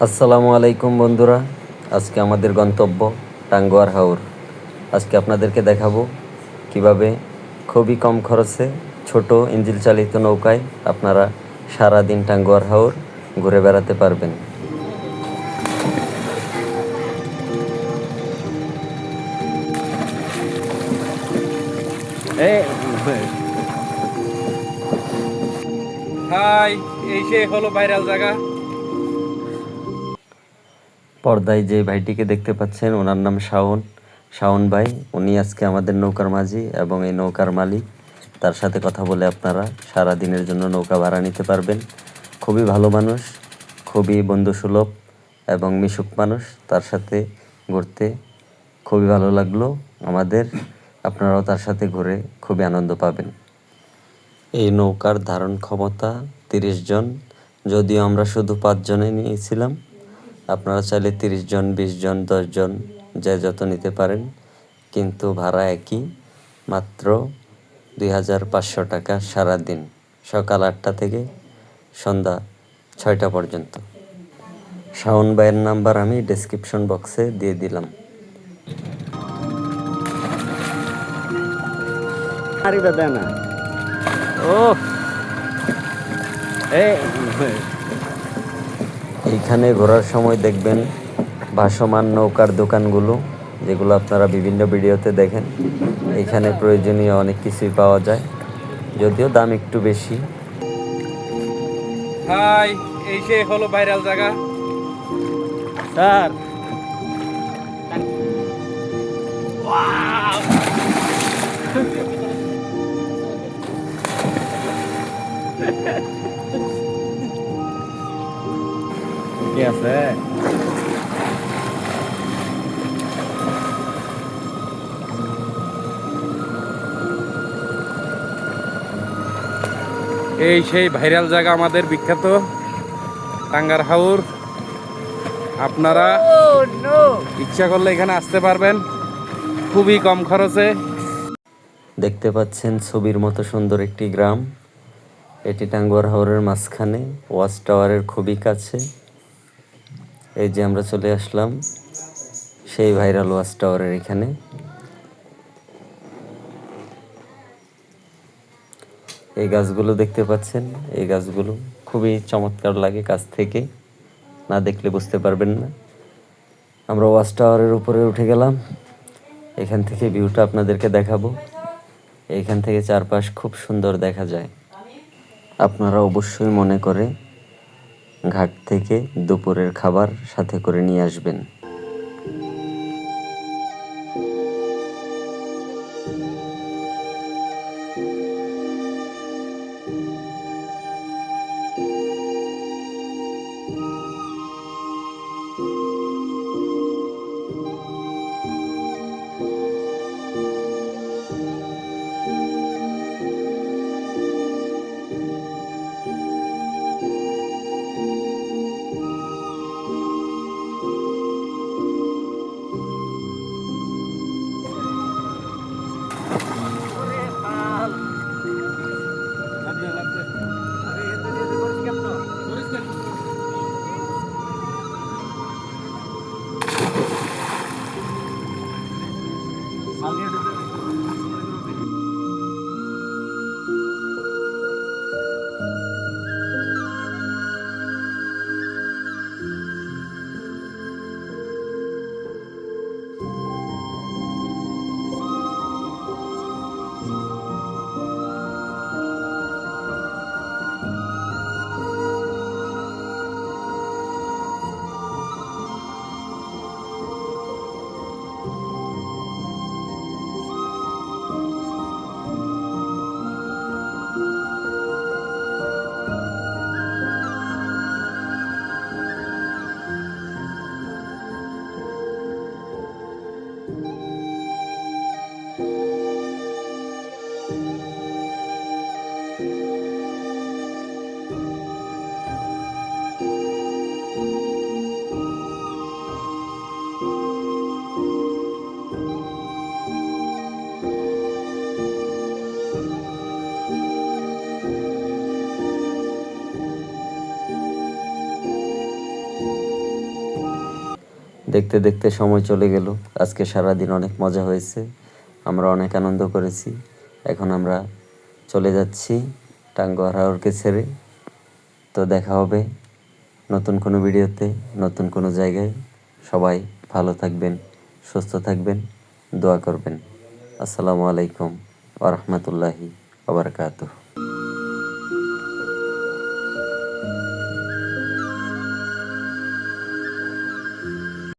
আসসালামু আলাইকুম বন্ধুরা। আজকে আমাদের গন্তব্য টাঙ্গুয়ার হাওর। আজকে আপনাদেরকে দেখাবো কিভাবে খুবই কম খরচে ছোট ইঞ্জিন চালিত নৌকায় আপনারা সারা দিন টাঙ্গুয়ার হাওর ঘুরে বেড়াতে পারবেন। হাই, এই সে হলো ভাইরাল জায়গা। পর্দায় যে ভাইটিকে দেখতে পাচ্ছেন ওনার নাম শাওন। শাওন ভাই, উনি আজকে আমাদের নৌকার মাঝি এবং এই নৌকার মালিক। তার সাথে কথা বলে আপনারা সারা দিনের জন্য নৌকা ভাড়া নিতে পারবেন। খুবই ভালো মানুষ, খুবই বন্ধুসুলভ এবং মিশুক মানুষ। তার সাথে ঘুরতে খুবই ভালো লাগলো আমাদের। আপনারাও তার সাথে ঘুরে খুবই আনন্দ পাবেন। এই নৌকার ধারণ ক্ষমতা 30 জন, যদিও আমরা শুধু 5 জনে নিয়েছিলাম। আপনারা চাইলে 30 জন, 20 জন, 10 জন যে যত নিতে পারেন, কিন্তু ভাড়া একই, মাত্র 2500 টাকা সারাদিন, সকাল 8টা থেকে সন্ধ্যা 6টা পর্যন্ত। শাওন ভাইয়ের নাম্বার আমি ডেসক্রিপশন বক্সে দিয়ে দিলাম। এইখানে ঘোরার সময় দেখবেন ভাসমান নৌকার দোকানগুলো, যেগুলো আপনারা বিভিন্ন ভিডিওতে দেখেন। এখানে প্রয়োজনীয় অনেক কিছুই পাওয়া যায়, যদিও দাম একটু বেশি। হাই, এই সে হলো ভাইরাল জায়গা। স্যার, কি আছে? এই সেই ভাইরাল জায়গা, আমাদের বিখ্যাত টাঙ্গার হাওর। আপনারা ইচ্ছা করলে এখানে আসতে পারবেন খুবই কম খরচে। দেখতে পাচ্ছেন ছবির মতো সুন্দর একটি গ্রাম। এটি টাঙ্গুয়ার হাওরের মাঝখানে, ওয়াচ টাওয়ারের খুবই কাছে। এই যে আমরা চলে আসলাম সেই ভাইরাল ওয়াচ টাওয়ারের এখানে। এই গাছগুলো দেখতে পাচ্ছেন, এই গাছগুলো খুবই চমৎকার লাগে, কাছ থেকে না দেখলে বুঝতে পারবেন না। আমরা ওয়াচ টাওয়ারের উপরে উঠে গেলাম। এখান থেকে ভিউটা আপনাদেরকে দেখাবো। এইখান থেকে চারপাশ খুব সুন্দর দেখা যায়। আপনারা অবশ্যই মনে করে ঘাট থেকে দুপুরের খাবার সাথে করে নিয়ে আসবেন। দেখতে দেখতে সময় চলে গেল। আজকে সারাদিন অনেক মজা হয়েছে, আমরা অনেক আনন্দ করেছি। এখন আমরা চলে যাচ্ছি টাঙ্গুয়ার হাওরকে ছেড়ে। তো দেখা হবে নতুন কোনো ভিডিওতে, নতুন কোনো জায়গায়। সবাই ভালো থাকবেন, সুস্থ থাকবেন, দোয়া করবেন। আসসালামু আলাইকুম ওয়া রাহমাতুল্লাহি ওয়া বারাকাতুহু।